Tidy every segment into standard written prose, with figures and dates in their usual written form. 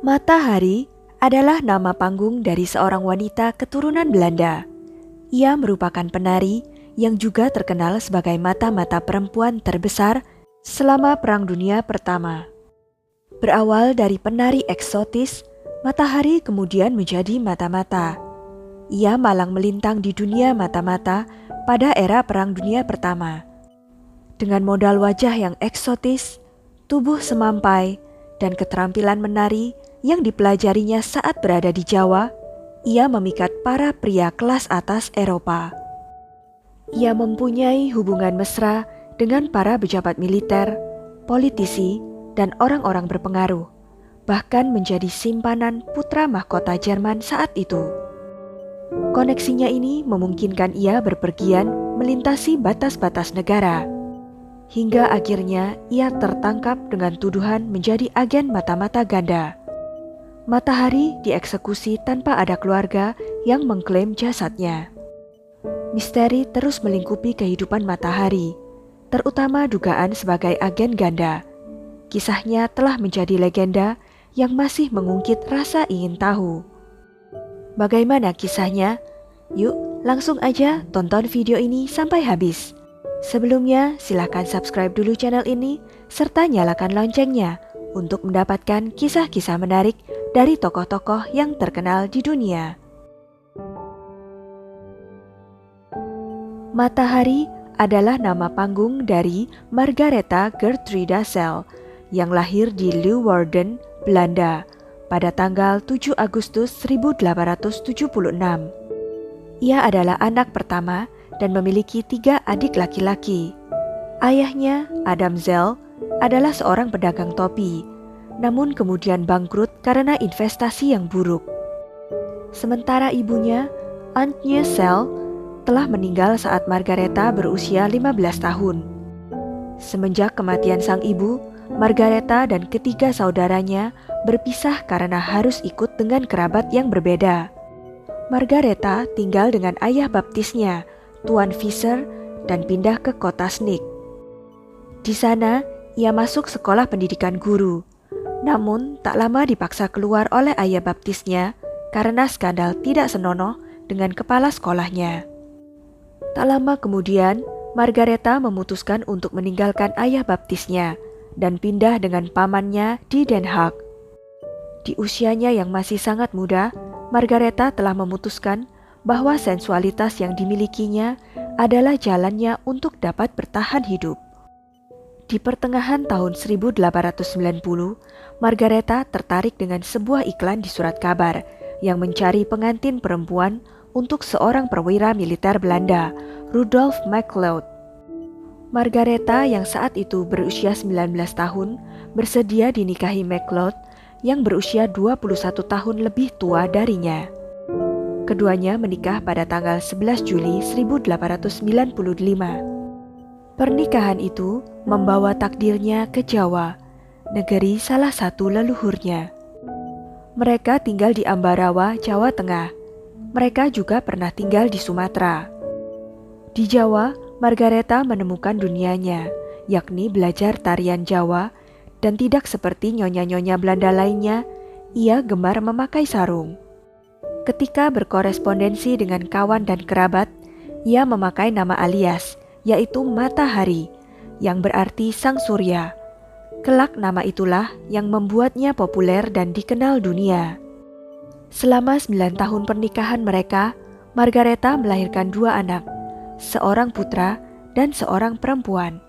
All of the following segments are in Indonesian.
Matahari adalah nama panggung dari seorang wanita keturunan Belanda. Ia merupakan penari yang juga terkenal sebagai mata-mata perempuan terbesar selama Perang Dunia Pertama. Berawal dari penari eksotis, Matahari kemudian menjadi mata-mata. Ia malang melintang di dunia mata-mata pada era Perang Dunia Pertama. Dengan modal wajah yang eksotis, tubuh semampai, dan keterampilan menari yang dipelajarinya saat berada di Jawa, ia memikat para pria kelas atas Eropa. Ia mempunyai hubungan mesra dengan para pejabat militer, politisi, dan orang-orang berpengaruh, bahkan menjadi simpanan putra mahkota Jerman saat itu. Koneksinya ini memungkinkan ia berpergian melintasi batas-batas negara, hingga akhirnya ia tertangkap dengan tuduhan menjadi agen mata-mata ganda. Matahari dieksekusi tanpa ada keluarga yang mengklaim jasadnya. Misteri terus melingkupi kehidupan Matahari, terutama dugaan sebagai agen ganda. Kisahnya telah menjadi legenda yang masih mengungkit rasa ingin tahu. Bagaimana kisahnya? Yuk, langsung aja tonton video ini sampai habis. Sebelumnya, silakan subscribe dulu channel ini serta nyalakan loncengnya untuk mendapatkan kisah-kisah menarik dari tokoh-tokoh yang terkenal di dunia. Matahari adalah nama panggung dari Margaretha Gertruda Cel yang lahir di Leeuwarden, Belanda pada tanggal 7 Agustus 1876. Ia adalah anak pertama dan memiliki 3 adik laki-laki. Ayahnya, Adam Zell, adalah seorang pedagang topi, namun kemudian bangkrut karena investasi yang buruk. Sementara ibunya, Antje Zell, telah meninggal saat Margaretha berusia 15 tahun. Semenjak kematian sang ibu, Margaretha dan ketiga saudaranya berpisah karena harus ikut dengan kerabat yang berbeda. Margaretha tinggal dengan ayah baptisnya, Tuan Visser, dan pindah ke kota Sneek. Di sana, ia masuk sekolah pendidikan guru. Namun, tak lama dipaksa keluar oleh ayah baptisnya karena skandal tidak senonoh dengan kepala sekolahnya. Tak lama kemudian, Margaretha memutuskan untuk meninggalkan ayah baptisnya dan pindah dengan pamannya di Den Haag. Di usianya yang masih sangat muda, Margaretha telah memutuskan bahwa sensualitas yang dimilikinya adalah jalannya untuk dapat bertahan hidup. Di pertengahan tahun 1890, Margaretha tertarik dengan sebuah iklan di surat kabar yang mencari pengantin perempuan untuk seorang perwira militer Belanda, Rudolf MacLeod. Margaretha yang saat itu berusia 19 tahun bersedia dinikahi MacLeod yang berusia 21 tahun lebih tua darinya. Keduanya menikah pada tanggal 11 Juli 1895. Pernikahan itu membawa takdirnya ke Jawa, negeri salah satu leluhurnya. Mereka tinggal di Ambarawa, Jawa Tengah. Mereka juga pernah tinggal di Sumatera. Di Jawa, Margaretha menemukan dunianya, yakni belajar tarian Jawa, dan tidak seperti nyonya-nyonya Belanda lainnya, ia gemar memakai sarung. Ketika berkorespondensi dengan kawan dan kerabat, ia memakai nama alias, yaitu Matahari, yang berarti sang surya. Kelak nama itulah yang membuatnya populer dan dikenal dunia. Selama 9 tahun pernikahan mereka, Margaretha melahirkan 2 anak, seorang putra dan seorang perempuan.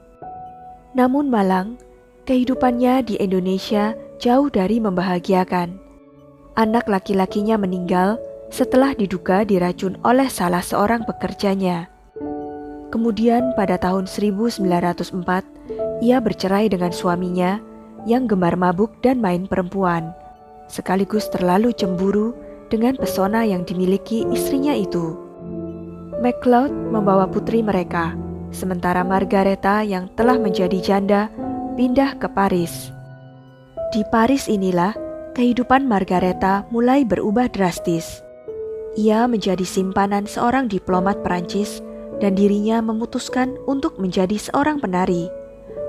Namun malang, kehidupannya di Indonesia jauh dari membahagiakan. Anak laki-lakinya meninggal setelah diduga diracun oleh salah seorang pekerjanya. Kemudian pada tahun 1904, ia bercerai dengan suaminya yang gemar mabuk dan main perempuan, sekaligus terlalu cemburu dengan pesona yang dimiliki istrinya itu. MacLeod membawa putri mereka, sementara Margaretha yang telah menjadi janda pindah ke Paris. Di Paris inilah kehidupan Margaretha mulai berubah drastis. Ia menjadi simpanan seorang diplomat Perancis dan dirinya memutuskan untuk menjadi seorang penari.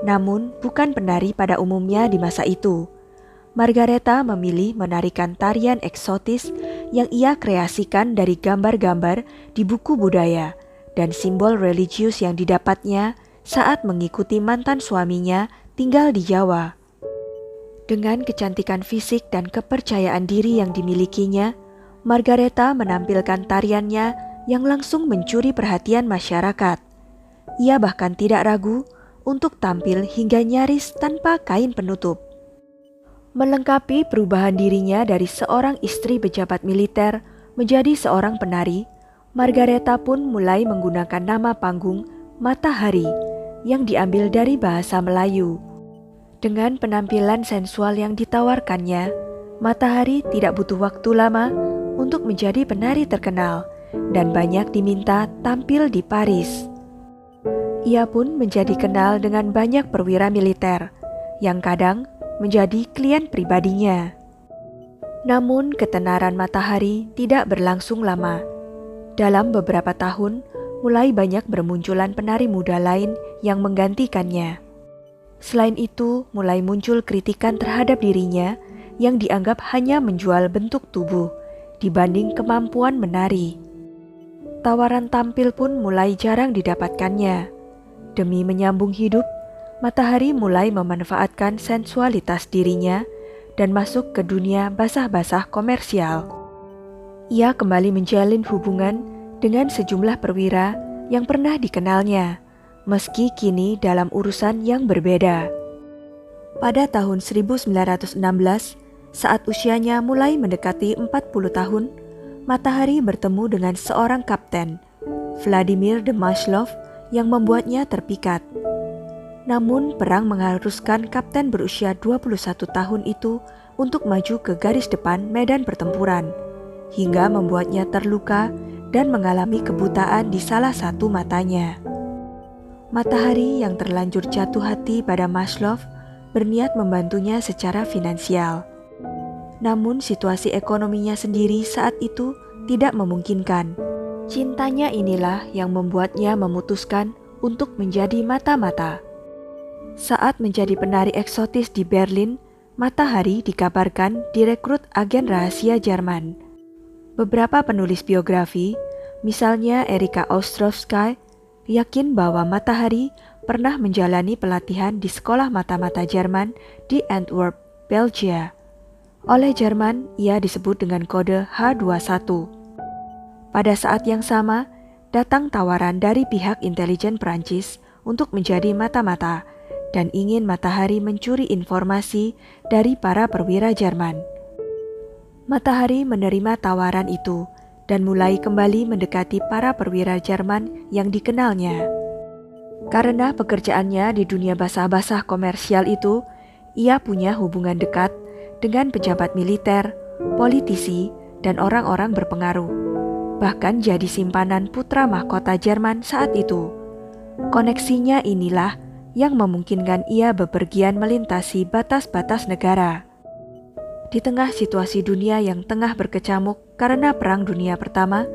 Namun bukan penari pada umumnya di masa itu. Margareta memilih menarikan tarian eksotis yang ia kreasikan dari gambar-gambar di buku budaya dan simbol religius yang didapatnya saat mengikuti mantan suaminya tinggal di Jawa. Dengan kecantikan fisik dan kepercayaan diri yang dimilikinya, Margareta menampilkan tariannya yang langsung mencuri perhatian masyarakat. Ia bahkan tidak ragu untuk tampil hingga nyaris tanpa kain penutup. Melengkapi perubahan dirinya dari seorang istri pejabat militer menjadi seorang penari, Margareta pun mulai menggunakan nama panggung Matahari yang diambil dari bahasa Melayu. Dengan penampilan sensual yang ditawarkannya, Matahari tidak butuh waktu lama untuk menjadi penari terkenal dan banyak diminta tampil di Paris. Ia pun menjadi kenal dengan banyak perwira militer yang kadang menjadi klien pribadinya. Namun ketenaran Matahari tidak berlangsung lama. Dalam beberapa tahun, mulai banyak bermunculan penari muda lain yang menggantikannya. Selain itu, mulai muncul kritikan terhadap dirinya yang dianggap hanya menjual bentuk tubuh dibanding kemampuan menari. Tawaran tampil pun mulai jarang didapatkannya. Demi menyambung hidup, Matahari mulai memanfaatkan sensualitas dirinya dan masuk ke dunia basah-basah komersial. Ia kembali menjalin hubungan dengan sejumlah perwira yang pernah dikenalnya, meski kini dalam urusan yang berbeda. Pada tahun 1916, saat usianya mulai mendekati 40 tahun, Matahari bertemu dengan seorang kapten, Vladimir de Maslow, yang membuatnya terpikat. Namun perang mengharuskan kapten berusia 21 tahun itu untuk maju ke garis depan medan pertempuran, hingga membuatnya terluka dan mengalami kebutaan di salah satu matanya. Matahari yang terlanjur jatuh hati pada Maslow berniat membantunya secara finansial. Namun situasi ekonominya sendiri saat itu tidak memungkinkan. Cintanya inilah yang membuatnya memutuskan untuk menjadi mata-mata. Saat menjadi penari eksotis di Berlin, Matahari dikabarkan direkrut agen rahasia Jerman. Beberapa penulis biografi, misalnya Erika Ostrowska, yakin bahwa Matahari pernah menjalani pelatihan di sekolah mata-mata Jerman di Antwerp, Belgia. Oleh Jerman, ia disebut dengan kode H21. Pada saat yang sama, datang tawaran dari pihak intelijen Prancis untuk menjadi mata-mata dan ingin Matahari mencuri informasi dari para perwira Jerman. Matahari menerima tawaran itu dan mulai kembali mendekati para perwira Jerman yang dikenalnya. Karena pekerjaannya di dunia basah-basah komersial itu, ia punya hubungan dekat dengan pejabat militer, politisi, dan orang-orang berpengaruh. Bahkan jadi simpanan putra mahkota Jerman saat itu. Koneksinya inilah yang memungkinkan ia bepergian melintasi batas-batas negara. Di tengah situasi dunia yang tengah berkecamuk karena Perang Dunia Pertama,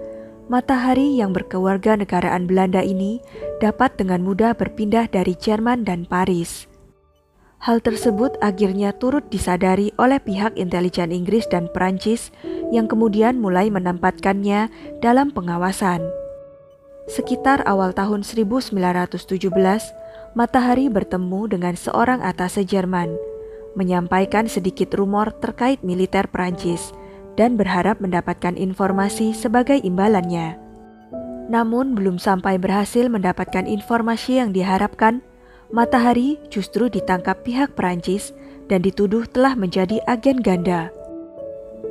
Matahari yang berkewarganegaraan Belanda ini dapat dengan mudah berpindah dari Jerman dan Paris. Hal tersebut akhirnya turut disadari oleh pihak intelijen Inggris dan Perancis yang kemudian mulai menempatkannya dalam pengawasan. Sekitar awal tahun 1917, Matahari bertemu dengan seorang atase Jerman, menyampaikan sedikit rumor terkait militer Perancis dan berharap mendapatkan informasi sebagai imbalannya. Namun belum sampai berhasil mendapatkan informasi yang diharapkan, Matahari justru ditangkap pihak Perancis dan dituduh telah menjadi agen ganda.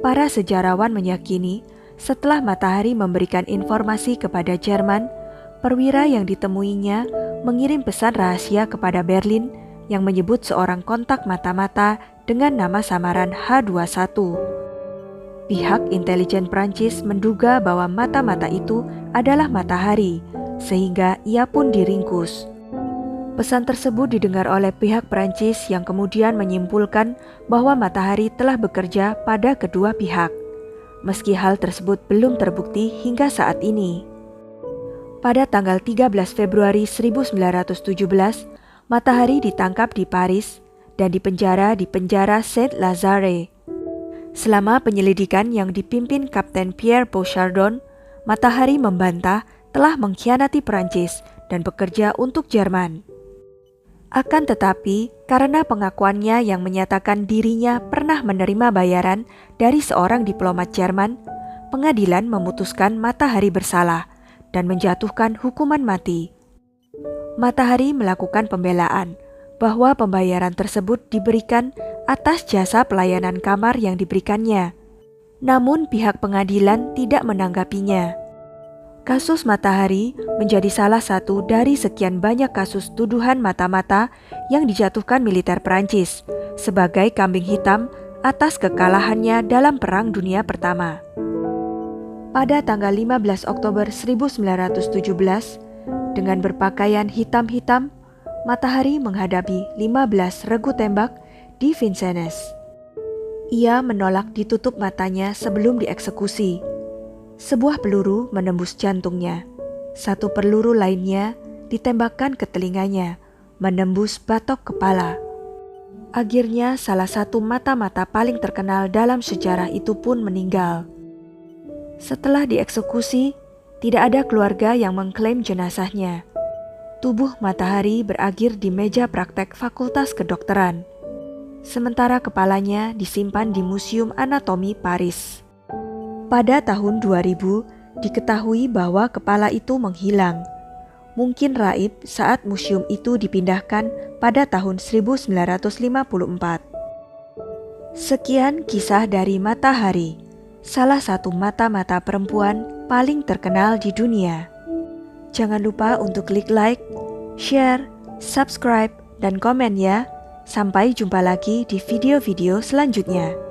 Para sejarawan meyakini setelah Matahari memberikan informasi kepada Jerman, perwira yang ditemuinya mengirim pesan rahasia kepada Berlin yang menyebut seorang kontak mata-mata dengan nama samaran H21. Pihak intelijen Prancis menduga bahwa mata-mata itu adalah Matahari, sehingga ia pun diringkus. Pesan tersebut didengar oleh pihak Prancis yang kemudian menyimpulkan bahwa Matahari telah bekerja pada kedua pihak, meski hal tersebut belum terbukti hingga saat ini. Pada tanggal 13 Februari 1917, Matahari ditangkap di Paris dan dipenjara di penjara Saint-Lazare. Selama penyelidikan yang dipimpin Kapten Pierre Bouchardon, Matahari membantah telah mengkhianati Perancis dan bekerja untuk Jerman. Akan tetapi, karena pengakuannya yang menyatakan dirinya pernah menerima bayaran dari seorang diplomat Jerman, pengadilan memutuskan Matahari bersalah dan menjatuhkan hukuman mati. Matahari melakukan pembelaan bahwa pembayaran tersebut diberikan atas jasa pelayanan kamar yang diberikannya. Namun pihak pengadilan tidak menanggapinya. Kasus Matahari menjadi salah satu dari sekian banyak kasus tuduhan mata-mata yang dijatuhkan militer Perancis sebagai kambing hitam atas kekalahannya dalam Perang Dunia Pertama. Pada tanggal 15 Oktober 1917, dengan berpakaian hitam-hitam, Matahari menghadapi 15 regu tembak di Vincennes. Ia menolak ditutup matanya sebelum dieksekusi. Sebuah peluru menembus jantungnya. Satu peluru lainnya ditembakkan ke telinganya, menembus batok kepala. Akhirnya salah satu mata-mata paling terkenal dalam sejarah itu pun meninggal. Setelah dieksekusi, tidak ada keluarga yang mengklaim jenazahnya. Tubuh Matahari berakhir di meja praktek Fakultas Kedokteran, sementara kepalanya disimpan di Museum Anatomi Paris. Pada tahun 2000, diketahui bahwa kepala itu menghilang. Mungkin raib saat museum itu dipindahkan pada tahun 1954. Sekian kisah dari Matahari, salah satu mata-mata perempuan paling terkenal di dunia. Jangan lupa untuk klik like, share, subscribe, dan komen ya. Sampai jumpa lagi di video-video selanjutnya.